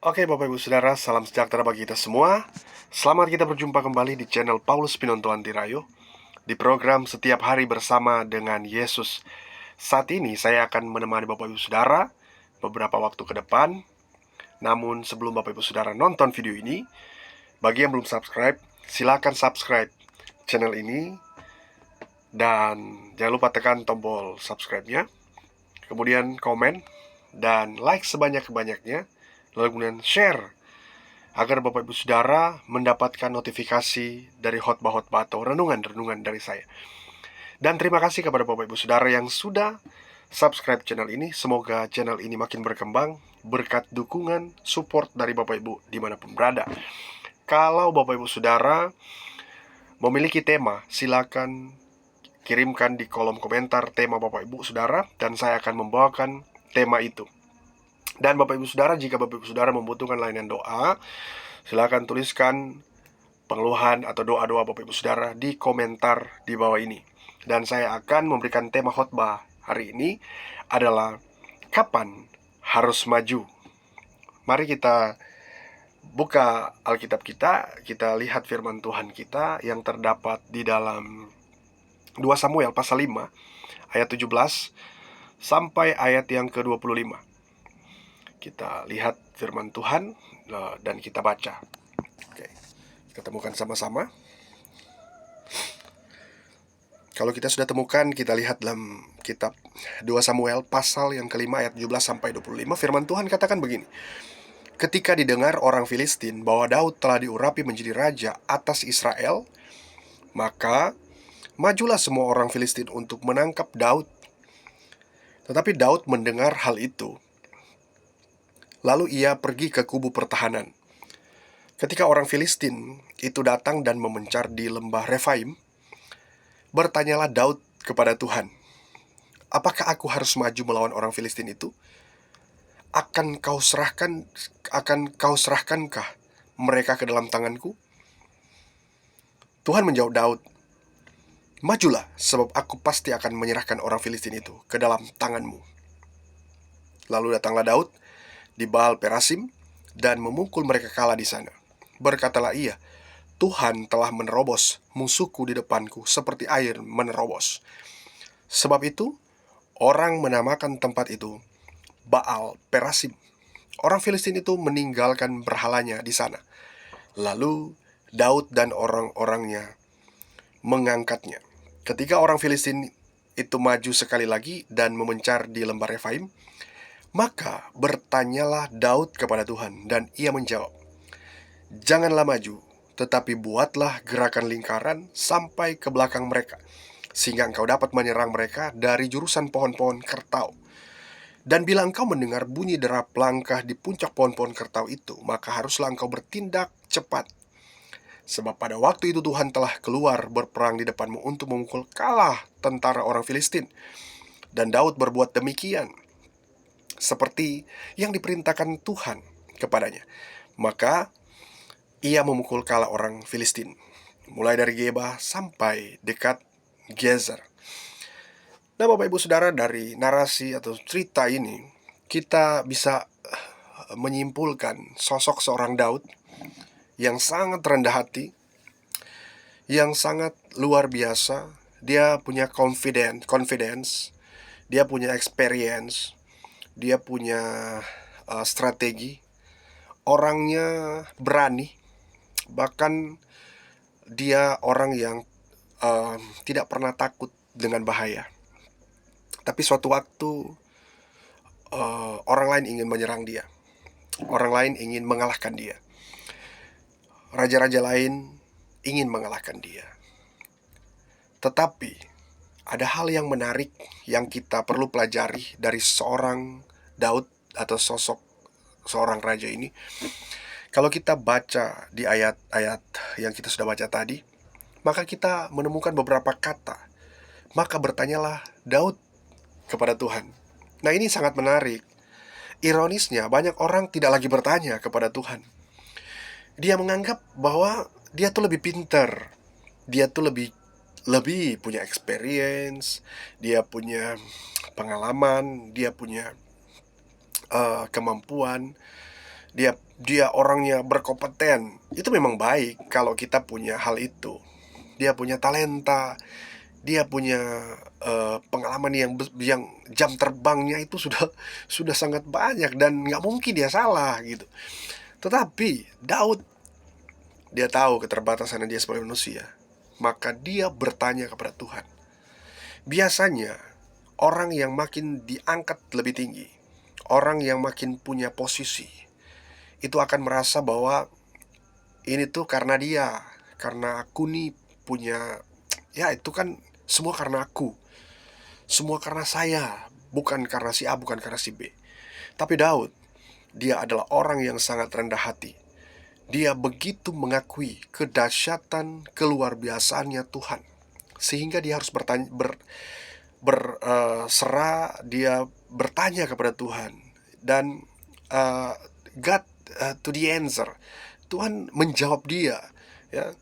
Oke Bapak Ibu Saudara, salam sejahtera bagi kita semua. Selamat kita berjumpa kembali di channel Paulus Pinontolan Tirayo, di program Setiap Hari Bersama dengan Yesus. Saat ini saya akan menemani Bapak Ibu Saudara beberapa waktu ke depan. Namun sebelum Bapak Ibu Saudara nonton video ini, bagi yang belum subscribe, silakan subscribe channel ini. Dan jangan lupa tekan tombol subscribe-nya. Kemudian komen dan like sebanyak-banyaknya. Lalu kemudian share agar Bapak Ibu Saudara mendapatkan notifikasi dari khotbah-khotbah atau renungan-renungan dari saya. Dan terima kasih kepada Bapak Ibu Saudara yang sudah subscribe channel ini. Semoga channel ini makin berkembang berkat dukungan, support dari Bapak Ibu dimanapun berada. Kalau Bapak Ibu Saudara memiliki tema, silakan kirimkan di kolom komentar tema Bapak Ibu Saudara, dan saya akan membawakan tema itu. Dan Bapak Ibu Saudara, jika Bapak Ibu Saudara membutuhkan layanan doa, silakan tuliskan pengeluhan atau doa-doa Bapak Ibu Saudara di komentar di bawah ini. Dan saya akan memberikan tema khotbah hari ini adalah kapan harus maju. Mari kita buka Alkitab kita lihat firman Tuhan kita yang terdapat di dalam 2 Samuel pasal 5 ayat 17 sampai ayat yang ke-25. Kita lihat firman Tuhan dan kita baca. Oke, kita temukan sama-sama. Kalau kita sudah temukan, kita lihat dalam kitab 2 Samuel pasal yang kelima ayat 17 sampai 25. Firman Tuhan katakan begini. Ketika didengar orang Filistin bahwa Daud telah diurapi menjadi raja atas Israel, maka majulah semua orang Filistin untuk menangkap Daud. Tetapi Daud mendengar hal itu. Lalu ia pergi ke kubu pertahanan. Ketika orang Filistin itu datang dan memencar di lembah Refaim, bertanyalah Daud kepada Tuhan, "Apakah aku harus maju melawan orang Filistin itu? Akan kau serahkankah mereka ke dalam tanganku?" Tuhan menjawab Daud, "Majulah, sebab aku pasti akan menyerahkan orang Filistin itu ke dalam tanganmu." Lalu datanglah Daud di Baal Perasim dan memukul mereka kalah di sana. Berkatalah ia, "Tuhan telah menerobos musuhku di depanku seperti air menerobos." Sebab itu orang menamakan tempat itu Baal Perasim. Orang Filistin itu meninggalkan berhalanya di sana. Lalu Daud dan orang-orangnya mengangkatnya. Ketika orang Filistin itu maju sekali lagi dan memencar di lembah Refaim, maka bertanyalah Daud kepada Tuhan, dan ia menjawab, "Janganlah maju, tetapi buatlah gerakan lingkaran sampai ke belakang mereka, sehingga engkau dapat menyerang mereka dari jurusan pohon-pohon kertau. Dan bila engkau mendengar bunyi derap langkah di puncak pohon-pohon kertau itu, maka haruslah engkau bertindak cepat. Sebab pada waktu itu Tuhan telah keluar berperang di depanmu untuk memukul kalah tentara orang Filistin." Dan Daud berbuat demikian seperti yang diperintahkan Tuhan kepadanya. Maka ia memukul kalah orang Filistin, mulai dari Geba sampai dekat Gezer. Nah, Bapak Ibu Saudara, dari narasi atau cerita ini kita bisa menyimpulkan sosok seorang Daud yang sangat rendah hati, yang sangat luar biasa. Dia punya confidence, dia punya experience, dia punya strategi. Orangnya berani, bahkan dia orang yang tidak pernah takut dengan bahaya. Tapi suatu waktu orang lain ingin menyerang dia, orang lain ingin mengalahkan dia, raja-raja lain ingin mengalahkan dia. Tetapi ada hal yang menarik yang kita perlu pelajari dari seorang Daud atau sosok seorang raja ini. Kalau kita baca di ayat-ayat yang kita sudah baca tadi, maka kita menemukan beberapa kata. Maka bertanyalah Daud kepada Tuhan. Nah, ini sangat menarik. Ironisnya, banyak orang tidak lagi bertanya kepada Tuhan. Dia menganggap bahwa dia tuh lebih pintar, dia tuh lebih punya experience, dia punya pengalaman, dia punya kemampuan, dia orangnya berkompeten. Itu memang baik kalau kita punya hal itu. Dia punya talenta, dia punya pengalaman yang jam terbangnya itu sudah sangat banyak dan nggak mungkin dia salah gitu. Tetapi Daud, dia tahu keterbatasan dia sebagai manusia, maka dia bertanya kepada Tuhan. Biasanya orang yang makin diangkat lebih tinggi, orang yang makin punya posisi, itu akan merasa bahwa ini tuh karena aku nih punya, ya itu kan semua karena aku, semua karena saya, bukan karena si A, bukan karena si B. Tapi Daud, dia adalah orang yang sangat rendah hati. Dia begitu mengakui kedahsyatan keluar biasaannya Tuhan, sehingga dia harus berserah, dia bertanya kepada Tuhan, dan God to the answer. Tuhan menjawab dia, ya.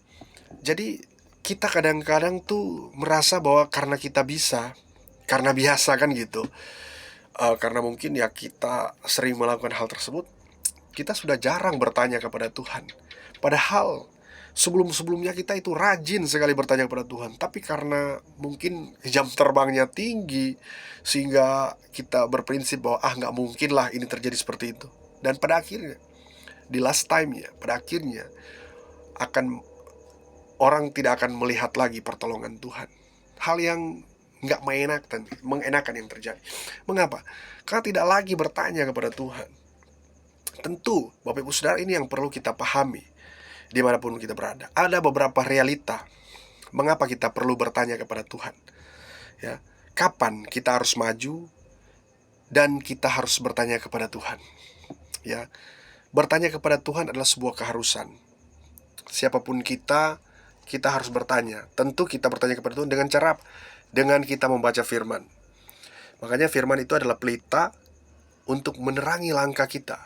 Jadi kita kadang-kadang tuh merasa bahwa karena kita bisa, karena biasa kan gitu, karena mungkin ya kita sering melakukan hal tersebut, kita sudah jarang bertanya kepada Tuhan. Padahal sebelum-sebelumnya kita itu rajin sekali bertanya kepada Tuhan. Tapi karena mungkin jam terbangnya tinggi, sehingga kita berprinsip bahwa nggak mungkin lah ini terjadi seperti itu. Dan pada akhirnya, di last time-nya, pada akhirnya orang tidak akan melihat lagi pertolongan Tuhan. Hal yang nggak mengenakan yang terjadi. Mengapa? Karena tidak lagi bertanya kepada Tuhan. Tentu, Bapak Ibu Saudara, ini yang perlu kita pahami dimanapun kita berada. Ada beberapa realita mengapa kita perlu bertanya kepada Tuhan, ya. Kapan kita harus maju, dan kita harus bertanya kepada Tuhan, ya. Bertanya kepada Tuhan adalah sebuah keharusan. Siapapun kita harus bertanya. Tentu kita bertanya kepada Tuhan dengan cara, dengan kita membaca firman. Makanya firman itu adalah pelita untuk menerangi langkah kita,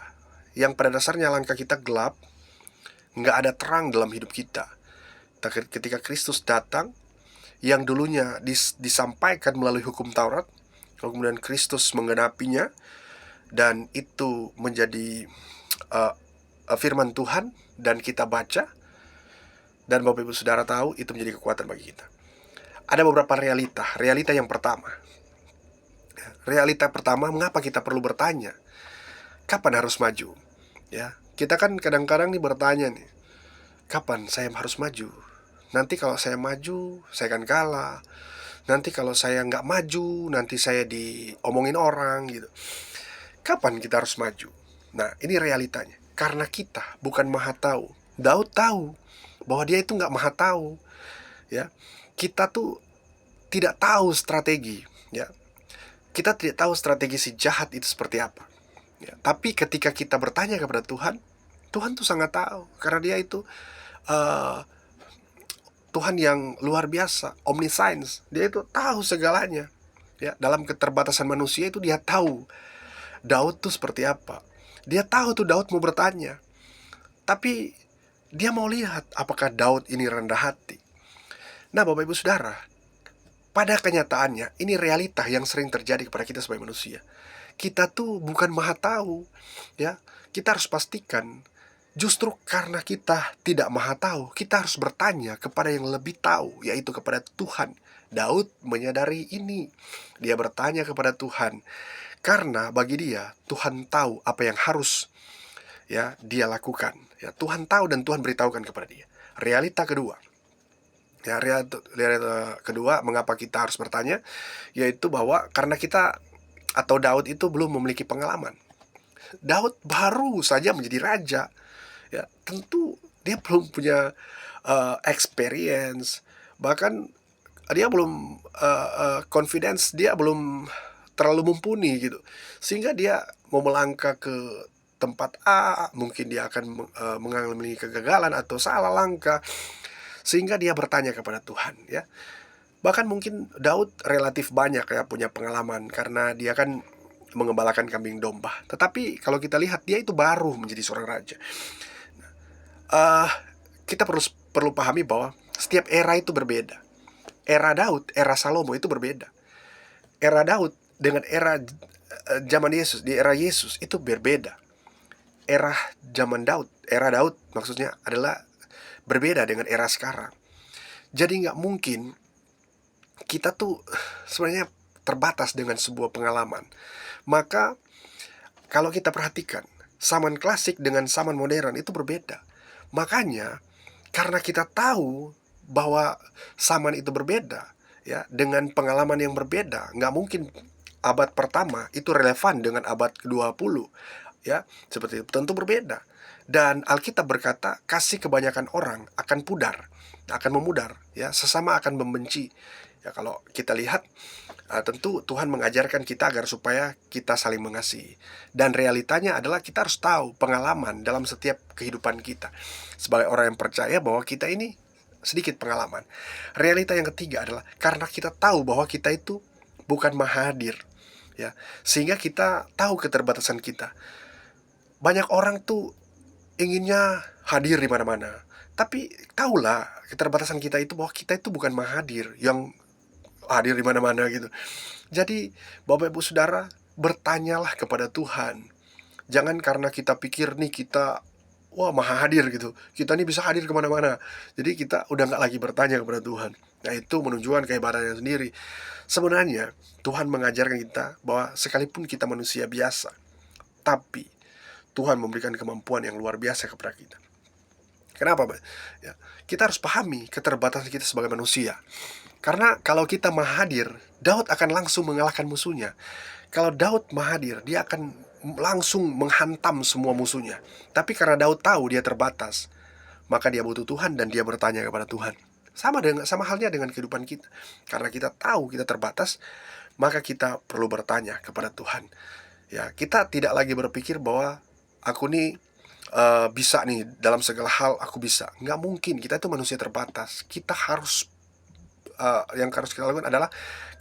yang pada dasarnya langkah kita gelap, nggak ada terang dalam hidup kita. Ketika Kristus datang, yang dulunya disampaikan melalui hukum Taurat, kemudian Kristus menggenapinya, dan itu menjadi firman Tuhan, dan kita baca, dan Bapak Ibu Saudara tahu, itu menjadi kekuatan bagi kita. Ada beberapa realita yang pertama. Realita pertama, mengapa kita perlu bertanya kapan harus maju, ya. Kita kan kadang-kadang nih bertanya nih, kapan saya harus maju? Nanti kalau saya maju, saya akan kalah. Nanti kalau saya nggak maju, nanti saya diomongin orang gitu. Kapan kita harus maju? Nah, ini realitanya. Karena kita bukan maha tahu. Daud tahu bahwa dia itu nggak maha tahu, ya. Kita tuh tidak tahu strategi, ya. Kita tidak tahu strategi si jahat itu seperti apa, ya. Tapi ketika kita bertanya kepada Tuhan, Tuhan tuh sangat tahu. Karena dia itu Tuhan yang luar biasa, omniscience. Dia itu tahu segalanya, ya. Dalam keterbatasan manusia itu dia tahu Daud tuh seperti apa. Dia tahu tuh Daud mau bertanya, tapi dia mau lihat apakah Daud ini rendah hati. Nah, Bapak Ibu Saudara, pada kenyataannya ini realita yang sering terjadi kepada kita sebagai manusia. Kita tuh bukan maha tahu, ya. Kita harus pastikan, justru karena kita tidak maha tahu, kita harus bertanya kepada yang lebih tahu, yaitu kepada Tuhan. Daud menyadari ini. Dia bertanya kepada Tuhan, karena bagi dia, Tuhan tahu apa yang harus, ya, dia lakukan, ya. Tuhan tahu dan Tuhan beritahukan kepada dia. Realita kedua, ya, realita kedua mengapa kita harus bertanya, yaitu bahwa karena kita atau Daud itu belum memiliki pengalaman. Daud baru saja menjadi raja, ya. Tentu dia belum punya experience, bahkan dia belum confidence, dia belum terlalu mumpuni gitu, sehingga dia mau melangkah ke tempat A, mungkin dia akan mengalami kegagalan atau salah langkah, sehingga dia bertanya kepada Tuhan, ya. Bahkan mungkin Daud relatif banyak, ya, punya pengalaman karena dia kan mengembalakan kambing domba. Tetapi kalau kita lihat, dia itu baru menjadi seorang raja. Kita perlu pahami bahwa setiap era itu berbeda. Era Daud, era Salomo itu berbeda. Era Daud dengan era zaman Yesus, di era Yesus itu berbeda. era zaman Daud, era Daud maksudnya adalah berbeda dengan era sekarang. Jadi nggak mungkin kita tuh sebenarnya terbatas dengan sebuah pengalaman. Maka kalau kita perhatikan, zaman klasik dengan zaman modern itu berbeda. Makanya karena kita tahu bahwa zaman itu berbeda, ya, dengan pengalaman yang berbeda, nggak mungkin abad pertama itu relevan dengan abad ke-20, ya, seperti itu, tentu berbeda. Dan Alkitab berkata, kasih kebanyakan orang akan pudar, akan memudar, ya, sesama akan membenci. Ya, kalau kita lihat, tentu Tuhan mengajarkan kita agar supaya kita saling mengasihi. Dan realitanya adalah kita harus tahu pengalaman dalam setiap kehidupan kita. Sebagai orang yang percaya bahwa kita ini sedikit pengalaman. Realita yang ketiga adalah karena kita tahu bahwa kita itu bukan maha hadir, ya, sehingga kita tahu keterbatasan kita. Banyak orang tuh inginnya hadir di mana-mana, tapi tahulah keterbatasan kita itu bahwa kita itu bukan maha hadir yang hadir di mana-mana gitu. Jadi Bapak Ibu Saudara, bertanyalah kepada Tuhan. Jangan karena kita pikir nih kita wah maha hadir gitu, kita nih bisa hadir kemana-mana, jadi kita udah nggak lagi bertanya kepada Tuhan. Nah, itu menunjukkan kehebatannya sendiri. Sebenarnya Tuhan mengajarkan kita bahwa sekalipun kita manusia biasa, tapi Tuhan memberikan kemampuan yang luar biasa kepada kita. Kenapa, Pak? Ya, kita harus pahami keterbatasan kita sebagai manusia. Karena kalau kita maha hadir, Daud akan langsung mengalahkan musuhnya. Kalau Daud maha hadir, dia akan langsung menghantam semua musuhnya. Tapi karena Daud tahu dia terbatas, maka dia butuh Tuhan dan dia bertanya kepada Tuhan. Sama halnya dengan kehidupan kita. Karena kita tahu kita terbatas, maka kita perlu bertanya kepada Tuhan. Ya, kita tidak lagi berpikir bahwa aku nih bisa nih dalam segala hal aku bisa. Nggak mungkin, kita itu manusia terbatas. Kita harus yang harus kita lakukan adalah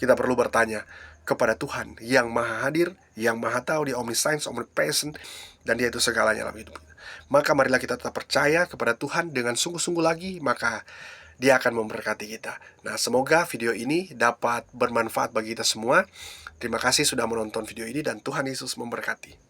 kita perlu bertanya kepada Tuhan yang maha hadir, yang maha tahu, dia omniscience, omnipresent, dan dia itu segalanya dalam hidup kita. Maka marilah kita tetap percaya kepada Tuhan dengan sungguh-sungguh lagi, maka dia akan memberkati kita. Nah, semoga video ini dapat bermanfaat bagi kita semua. Terima kasih sudah menonton video ini dan Tuhan Yesus memberkati.